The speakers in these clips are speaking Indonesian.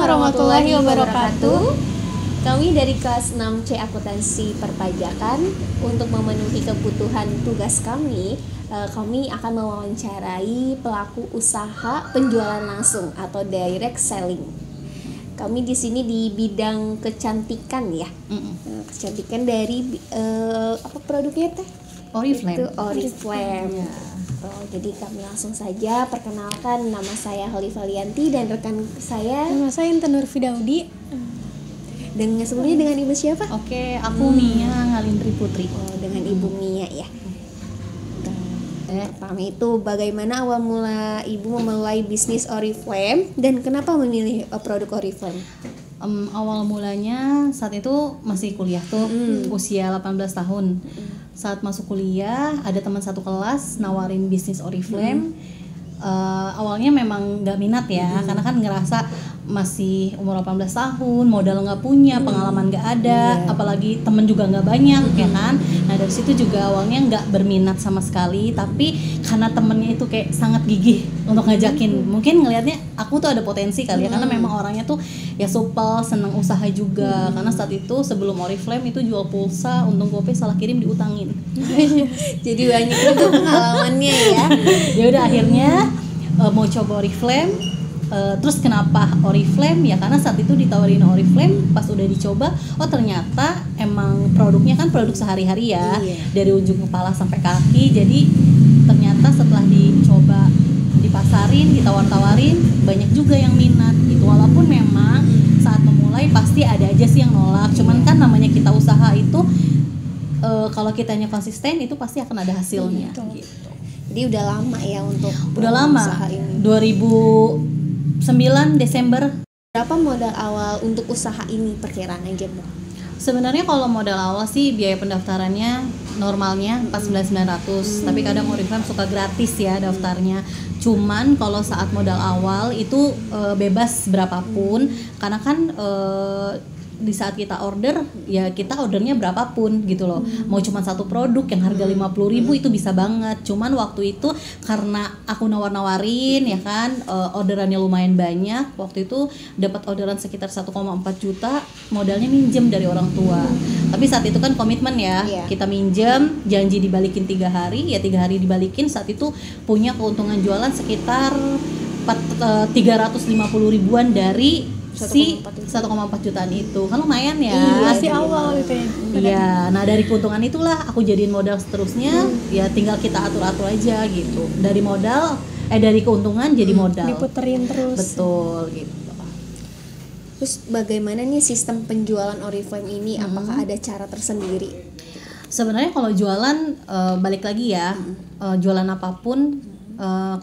warahmatullahi wabarakatuh. Kami dari kelas 6C Akuntansi Perpajakan, untuk memenuhi kebutuhan tugas kami akan mewawancarai pelaku usaha penjualan langsung atau direct selling. Kami di sini di bidang kecantikan ya. Kecantikan dari apa produknya teh? Oriflame. Itu Oriflame. Ya. Jadi kami langsung saja perkenalkan, nama saya Khalifah Lianti dan rekan saya. Nama saya Intan Nur Fidaudi. Sebelumnya dengan ibu siapa? Oke, aku Mia Ngalindri Putri. Dengan ibu Mia ya. Pertama itu bagaimana awal mula ibu memulai bisnis Oriflame dan kenapa memilih produk Oriflame? Awal mulanya saat itu masih kuliah tuh, usia 18 tahun. Saat masuk kuliah ada teman satu kelas nawarin bisnis Oriflame. Awalnya memang nggak minat ya, karena kan ngerasa masih umur 18 tahun, modal nggak punya, pengalaman nggak ada, apalagi temen juga nggak banyak, ya kan. Nah dari situ juga awalnya nggak berminat sama sekali, tapi karena temennya itu kayak sangat gigih untuk ngajakin, mungkin ngelihatnya aku tuh ada potensi kali ya, karena memang orangnya tuh ya supel, seneng usaha juga. Karena saat itu sebelum Oriflame itu jual pulsa, untung GoPay salah kirim diutangin. Jadi banyak juga pengalamannya ya. Ya udah akhirnya mau coba Oriflame. Terus kenapa Oriflame? Ya karena saat itu ditawarin Oriflame, pas udah dicoba, oh ternyata emang produknya kan produk sehari-hari ya, dari ujung kepala sampai kaki. Jadi ternyata setelah dicoba, dipasarin, ditawar-tawarin, banyak juga yang minat gitu. Walaupun memang saat memulai pasti ada aja sih yang nolak, cuman kan namanya kita usaha itu kalau kitanya konsisten itu pasti akan ada hasilnya gitu. Jadi udah lama ya untuk usaha ini. 2009 Desember. Berapa modal awal untuk usaha ini perkiraan aja Bu? Sebenarnya kalau modal awal sih biaya pendaftarannya normalnya 49.900, tapi kadang Oriflame suka gratis ya daftarnya. Cuman kalau saat modal awal itu bebas berapapun, karena kan di saat kita order ya kita ordernya berapapun gitu loh. Mau cuma satu produk yang harga 50.000 itu bisa banget. Cuman waktu itu karena aku nawar-nawarin ya kan, orderannya lumayan banyak. Waktu itu dapat orderan sekitar 1,4 juta, modalnya minjem dari orang tua. Tapi saat itu kan komitmen ya, kita minjem, janji dibalikin 3 hari, ya 3 hari dibalikin. Saat itu punya keuntungan jualan sekitar 350 ribuan dari 1,4 jutaan itu. Kan lumayan ya. Masih awal gitu ya. Iya, nah dari keuntungan itulah aku jadiin modal seterusnya. Ya tinggal kita atur-atur aja gitu. Dari modal dari keuntungan jadi modal. Diputerin terus. Betul gitu. Terus bagaimana nih sistem penjualan Oriflame ini? Apakah ada cara tersendiri? Sebenarnya kalau jualan balik lagi ya, jualan apapun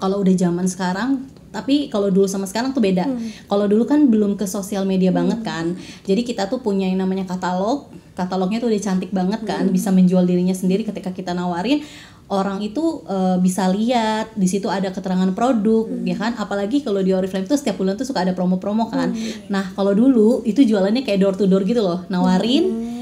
kalau udah zaman sekarang. Tapi kalau dulu sama sekarang tuh beda. Kalau dulu kan belum ke sosial media banget kan. Jadi kita tuh punya yang namanya katalog. Katalognya tuh udah cantik banget kan. Bisa menjual dirinya sendiri ketika kita nawarin. Orang itu bisa lihat di situ ada keterangan produk, ya kan. Apalagi kalau di Oriflame tuh setiap bulan tuh suka ada promo-promo kan. Nah kalau dulu itu jualannya kayak door to door gitu loh. Nawarin,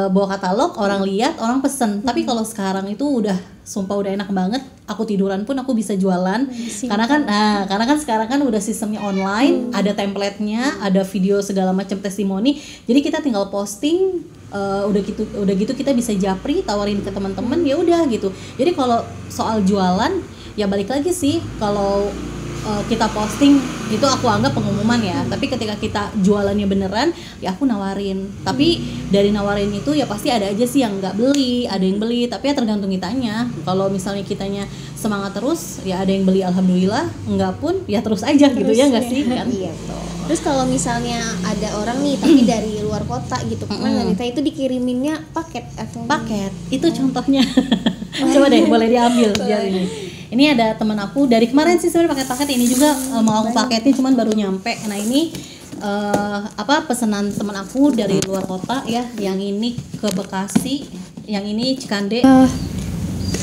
bawa katalog, orang lihat, orang pesen. Tapi kalau sekarang itu udah sumpah udah enak banget. Aku tiduran pun aku bisa jualan. Karena kan sekarang kan udah sistemnya online, ada template-nya, ada video segala macam testimoni. Jadi kita tinggal posting, udah gitu kita bisa japri, tawarin ke teman-teman, ya udah gitu. Jadi kalau soal jualan ya balik lagi sih, kalau kita posting itu aku anggap pengumuman ya, tapi ketika kita jualannya beneran ya aku nawarin. Tapi dari nawarin itu ya pasti ada aja sih yang nggak beli, ada yang beli, tapi ya tergantung kitanya. Kalau misalnya kitanya semangat terus ya ada yang beli, alhamdulillah. Enggak pun ya terus aja terus, gitu ya nggak sih kan. Iya tuh. Terus kalau misalnya ada orang nih tapi dari luar kota gitu, Wanita itu dikiriminnya paket atau paket itu contohnya. Coba deh boleh diambil biar ini. Ini ada teman aku dari kemarin sih sebenarnya paket ini juga mau aku paketin, cuman baru nyampe. Nah ini pesanan teman aku dari luar kota ya, yang ini ke Bekasi, yang ini Cikande.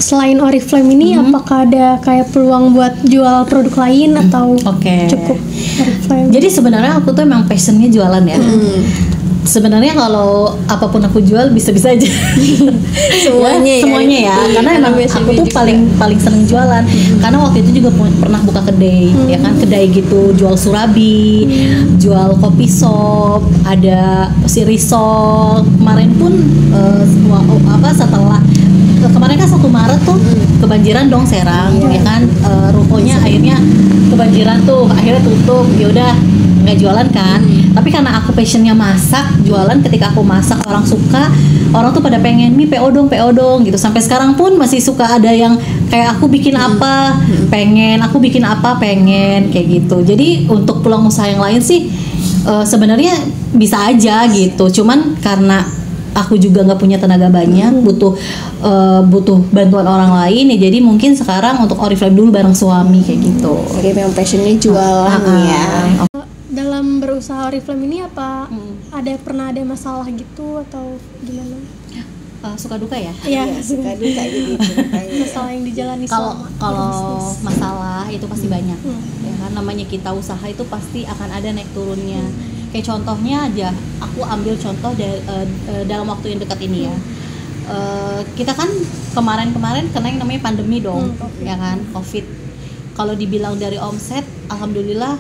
Selain Oriflame ini apakah ada kayak peluang buat jual produk lain atau cukup Oriflame? Jadi sebenarnya aku tuh emang passionnya jualan ya. Sebenarnya kalau apapun aku jual bisa-bisa aja. Semuanya ya. Karena emang aku tuh paling seneng jualan. Karena waktu itu juga pernah buka kedai, ya kan, kedai gitu, jual surabi, jual kopi shop, ada si risol. Kemarin pun setelah kemarin kan 1 Maret tuh kebanjiran dong Serang, ya kan, rukonya akhirnya kebanjiran tuh, akhirnya tutup. Ya udah nggak jualan kan. Tapi karena aku passionnya masak, jualan, ketika aku masak orang suka, orang tuh pada pengen nih PO dong gitu. Sampai sekarang pun masih suka ada yang kayak aku bikin apa pengen, aku bikin apa pengen, kayak gitu. Jadi untuk peluang usaha yang lain sih sebenarnya bisa aja gitu. Cuman karena aku juga nggak punya tenaga banyak, butuh bantuan orang lain ya, jadi mungkin sekarang untuk Oriflame dulu bareng suami kayak gitu. Jadi memang passionnya jualan ya. Dalam berusaha Oriflame ini apa pernah ada masalah gitu atau gimana? Suka duka ya? Iya, Suka duka jadi masalah yang dijalani Kalau berbisnis. masalah itu pasti banyak, ya kan, namanya kita usaha itu pasti akan ada naik turunnya. Kayak contohnya aja, aku ambil contoh dalam waktu yang dekat ini ya. Kita kan kemarin kena yang namanya pandemi dong, ya kan, COVID. Kalau dibilang dari omset, alhamdulillah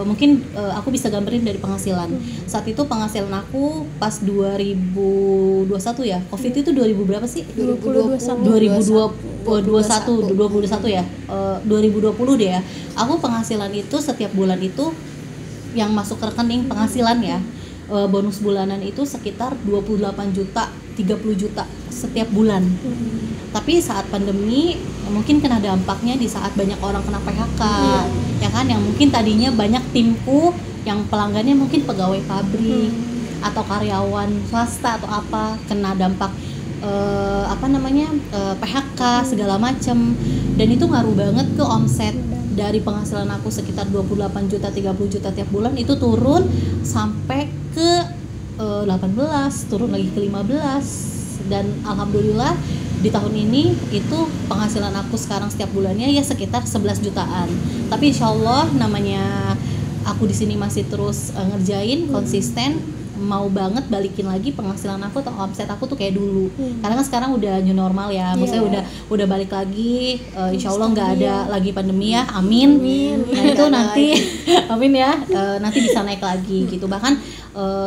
mungkin aku bisa gambarin dari penghasilan. Saat itu penghasilan aku pas 2021 ya, COVID itu 2000 berapa sih? 2021 ya, 2020 deh ya. Aku penghasilan itu setiap bulan itu yang masuk ke rekening penghasilan ya, bonus bulanan itu sekitar 28 juta, 30 juta setiap bulan. Tapi saat pandemi mungkin kena dampaknya di saat banyak orang kena PHK, ya kan, yang mungkin tadinya banyak timku yang pelanggannya mungkin pegawai pabrik atau karyawan swasta atau apa, kena dampak PHK segala macem, dan itu ngaruh banget ke omset. Dari penghasilan aku sekitar 28 juta, 30 juta tiap bulan, itu turun sampai ke 18, turun lagi ke 15. Dan alhamdulillah di tahun ini itu penghasilan aku sekarang setiap bulannya ya sekitar 11 jutaan. Tapi insyaallah namanya aku di sini masih terus ngerjain, konsisten, mau banget balikin lagi penghasilan aku atau omset aku tuh kayak dulu. Karena kan sekarang udah new normal ya, maksudnya udah balik lagi, insyaallah nggak ada lagi pandemi ya, amin. Nah itu nanti amin ya, nanti bisa naik lagi gitu. Bahkan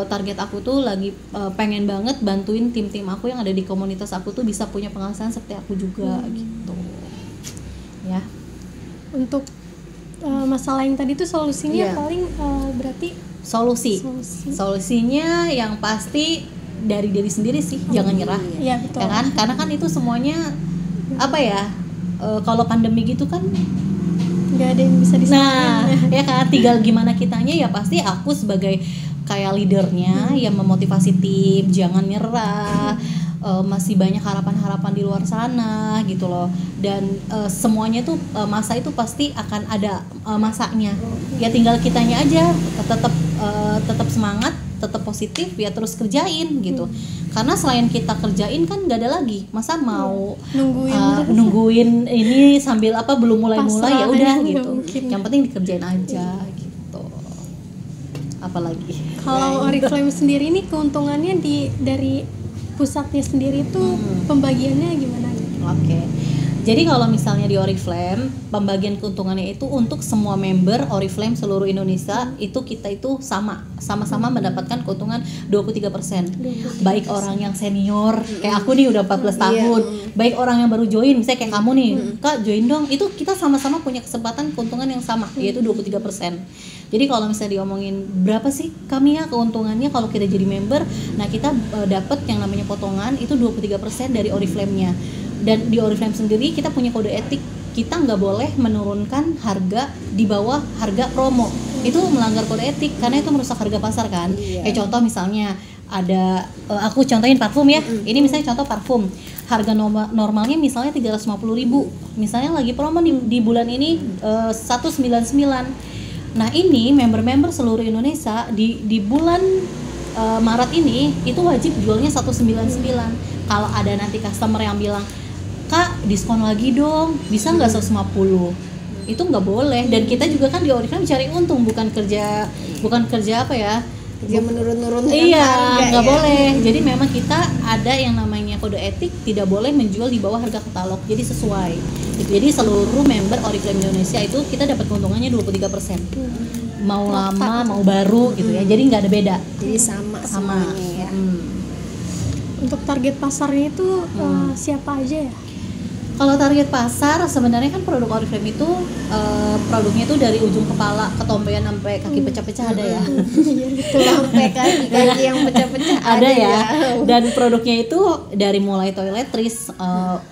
target aku tuh lagi pengen banget bantuin tim-tim aku yang ada di komunitas aku tuh bisa punya penghasilan seperti aku juga gitu ya. Untuk masalah yang tadi tuh solusinya paling berarti solusinya yang pasti dari diri sendiri sih, jangan nyerah. Iya, betul. Ya kan, karena kan itu semuanya apa ya, kalau pandemi gitu kan nggak ada yang bisa disalahin. Nah ya kan, tinggal gimana kitanya, ya pasti aku sebagai kayak leadernya yang memotivasi tim jangan nyerah. Masih banyak harapan-harapan di luar sana gitu loh, dan semuanya tuh masa itu pasti akan ada masanya. Ya tinggal kitanya aja tetap semangat, tetap positif, ya terus kerjain gitu. Karena selain kita kerjain kan nggak ada lagi, masa mau nungguin ini sambil belum mulai ya udah gitu. Yang penting dikerjain aja gitu. Apalagi kalau Oriflame sendiri ini keuntungannya dari pusatnya sendiri tuh pembagiannya gimana? Oke. Jadi kalau misalnya di Oriflame, pembagian keuntungannya itu untuk semua member Oriflame seluruh Indonesia, itu kita itu sama-sama mendapatkan keuntungan 23%. Baik orang yang senior kayak aku nih udah 14 tahun, baik orang yang baru join, misalnya kayak kamu nih, Kak join dong, itu kita sama-sama punya kesempatan keuntungan yang sama, yaitu 23%. Jadi kalau misalnya diomongin berapa sih kami ya keuntungannya kalau kita jadi member, nah kita dapat yang namanya potongan itu 23% dari Oriflame-nya. Dan di Oriflame sendiri kita punya kode etik, kita nggak boleh menurunkan harga di bawah harga promo. Itu melanggar kode etik karena itu merusak harga pasar kan. Kayak contoh misalnya ada aku contohin parfum ya. Ini misalnya contoh parfum. Harga normalnya misalnya 350.000. Misalnya lagi promo di bulan ini 199. Nah, ini member-member seluruh Indonesia di bulan Maret ini itu wajib jualnya 199. Kalau ada nanti customer yang bilang, "Kak, diskon lagi dong, bisa nggak 150?" Itu nggak boleh. Dan kita juga kan di Oriflame cari untung, bukan kerja apa ya, Dia menurun-nurun Iya, nggak ya. boleh. Jadi memang kita ada yang namanya kode etik, tidak boleh menjual di bawah harga katalog. Jadi sesuai. Jadi seluruh member Oriflame Indonesia itu kita dapat keuntungannya 23%. Mau lama, mau baru gitu ya. Jadi nggak ada beda. Jadi sama semuanya ya. Untuk target pasarnya itu siapa aja ya? Kalau target pasar sebenarnya kan produk Oriflame itu produknya itu dari ujung kepala ketombean sampai kaki pecah-pecah ada ya. Sampai kaki yang pecah-pecah Ada ya. Dan produknya itu dari mulai toiletries,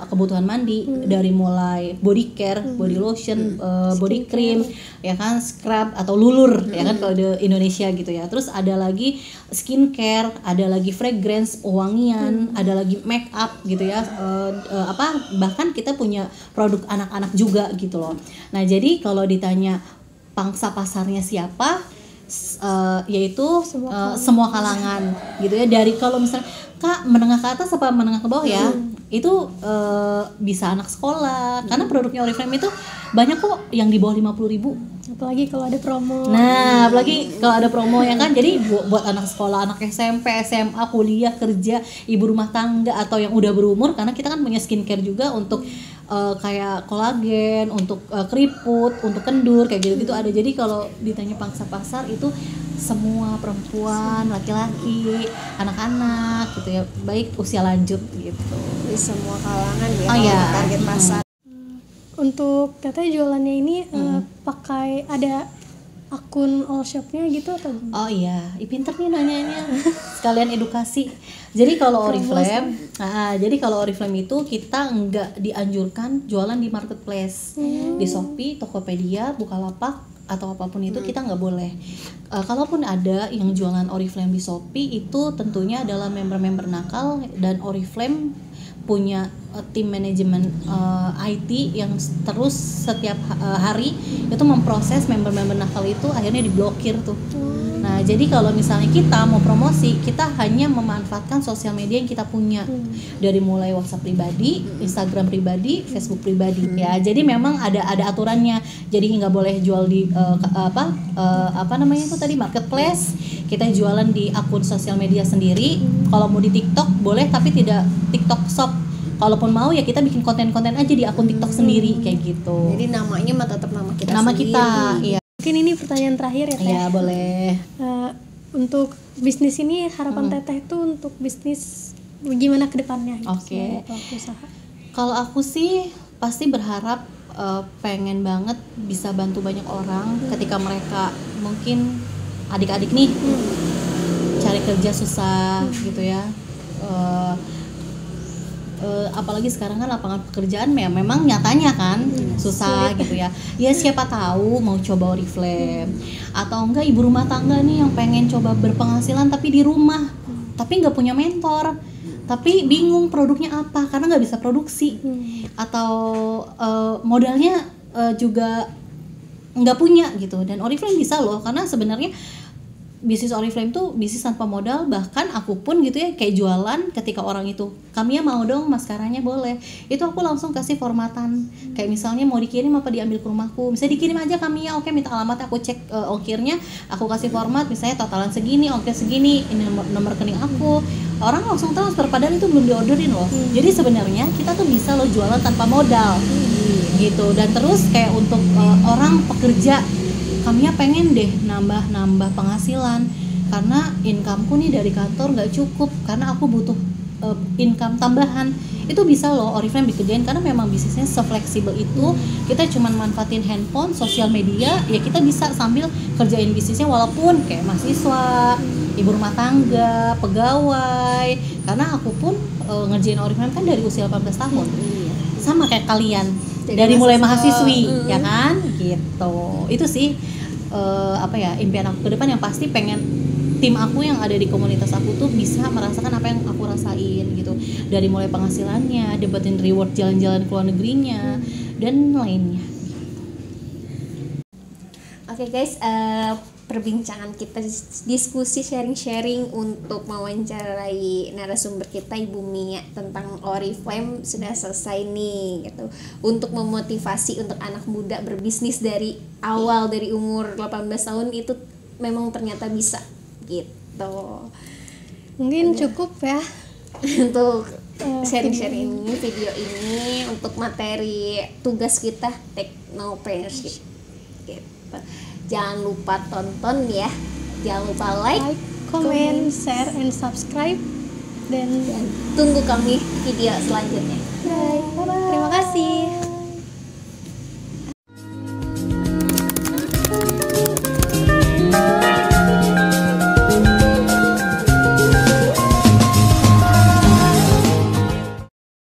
kebutuhan mandi, dari mulai body care, body lotion, body cream, ya kan, scrub atau lulur ya kan kalau di Indonesia gitu ya. Terus ada lagi skincare, ada lagi fragrance, wangian, ada lagi make up gitu ya. Bahkan kita punya produk anak-anak juga gitu loh. Nah, jadi kalau ditanya pangsa pasarnya siapa, yaitu semua kalangan gitu ya. Dari kalau misalnya Kak menengah ke atas apa menengah ke bawah ya, itu bisa anak sekolah, karena produknya Oriflame itu banyak kok yang di bawah 50.000. Apalagi kalau ada promo. Nah, apalagi kalau ada promo ya kan. Jadi buat anak sekolah, anak SMP, SMA, kuliah, kerja, ibu rumah tangga atau yang udah berumur, karena kita kan punya skincare juga untuk kayak kolagen, untuk keriput, untuk kendur kayak gitu-gitu ada. Jadi kalau ditanya pangsa pasar itu semua perempuan, laki-laki, anak-anak gitu ya, baik usia lanjut gitu. Di semua kalangan ya. Oh iya. Target pasar. Untuk teteh jualannya ini pakai ada akun all shopnya gitu atau gimana? Oh iya, pinter nih nanyanya. Sekalian edukasi. Jadi kalau Oriflame, Oriflame itu kita nggak dianjurkan jualan di marketplace, di Shopee, Tokopedia, Bukalapak atau apapun itu kita nggak boleh. Kalaupun ada yang jualan Oriflame di Shopee, itu tentunya adalah member-member nakal, dan Oriflame punya tim manajemen IT yang terus setiap hari itu memproses member-member nakal itu, akhirnya diblokir tuh. Nah, jadi kalau misalnya kita mau promosi, kita hanya memanfaatkan sosial media yang kita punya, dari mulai WhatsApp pribadi, Instagram pribadi, Facebook pribadi ya. Jadi memang ada aturannya. Jadi nggak boleh jual di apa namanya itu tadi, marketplace. Kita jualan di akun sosial media sendiri. Kalau mau di TikTok boleh, tapi tidak TikTok Shop. Kalaupun mau ya kita bikin konten-konten aja di akun TikTok sendiri kayak gitu. Jadi namanya mah tetap nama kita Nama sendiri. kita, iya. Mungkin ini pertanyaan terakhir ya Teh. Iya, boleh. Untuk bisnis ini harapan Teteh itu untuk bisnis gimana ke depannya gitu, Oke. sebagai pelaku usaha. Kalau aku sih pasti berharap pengen banget bisa bantu banyak orang ketika mereka mungkin adik-adik nih cari kerja susah gitu ya. Apalagi sekarang kan lapangan pekerjaan memang nyatanya kan susah gitu ya. Ya siapa tahu mau coba Oriflame, atau enggak ibu rumah tangga nih yang pengen coba berpenghasilan tapi di rumah, tapi nggak punya mentor, tapi bingung produknya apa karena nggak bisa produksi, atau modalnya juga nggak punya gitu. Dan Oriflame bisa loh, karena sebenarnya bisnis Oriflame tuh bisnis tanpa modal. Bahkan aku pun gitu ya, kayak jualan, ketika orang itu kami ya mau dong maskaranya, boleh, itu aku langsung kasih formatan, kayak misalnya mau dikirim apa diambil ke rumahku, misalnya dikirim aja kami ya, oke, minta alamatnya, aku cek ongkirnya, aku kasih format misalnya totalan segini, ongkir segini, ini nomor rekening aku, orang langsung transfer, padahal itu belum diorderin loh. Jadi sebenarnya kita tuh bisa loh jualan tanpa modal gitu. Dan terus kayak untuk orang pekerja, kami ya pengen deh nambah penghasilan karena incomeku nih dari kantor nggak cukup, karena aku butuh income tambahan, itu bisa loh Oriflame dikerjain, karena memang bisnisnya se-fleksibel itu. Kita cuman manfaatin handphone, sosial media, ya kita bisa sambil kerjain bisnisnya walaupun kayak mahasiswa, ibu rumah tangga, pegawai. Karena aku pun ngerjain Oriflame kan dari usia 18 tahun, sama kayak kalian, dari mulai mahasiswi ya kan gitu. Itu sih impian aku ke depan, yang pasti pengen tim aku yang ada di komunitas aku tuh bisa merasakan apa yang aku rasain gitu, dari mulai penghasilannya, dapetin reward jalan-jalan ke luar negerinya dan lainnya. Oke guys, perbincangan kita, diskusi sharing-sharing untuk mewawancarai narasumber kita Ibu Mia tentang Oriflame sudah selesai nih gitu. Untuk memotivasi untuk anak muda berbisnis dari awal, dari umur 18 tahun itu memang ternyata bisa gitu. gitu. Mungkin cukup ya Untuk sharing-sharing video ini untuk materi tugas kita Technopreneurship gitu. Jangan lupa tonton ya, jangan lupa like, comment, share, and subscribe. Dan tunggu kami video selanjutnya. terima kasih.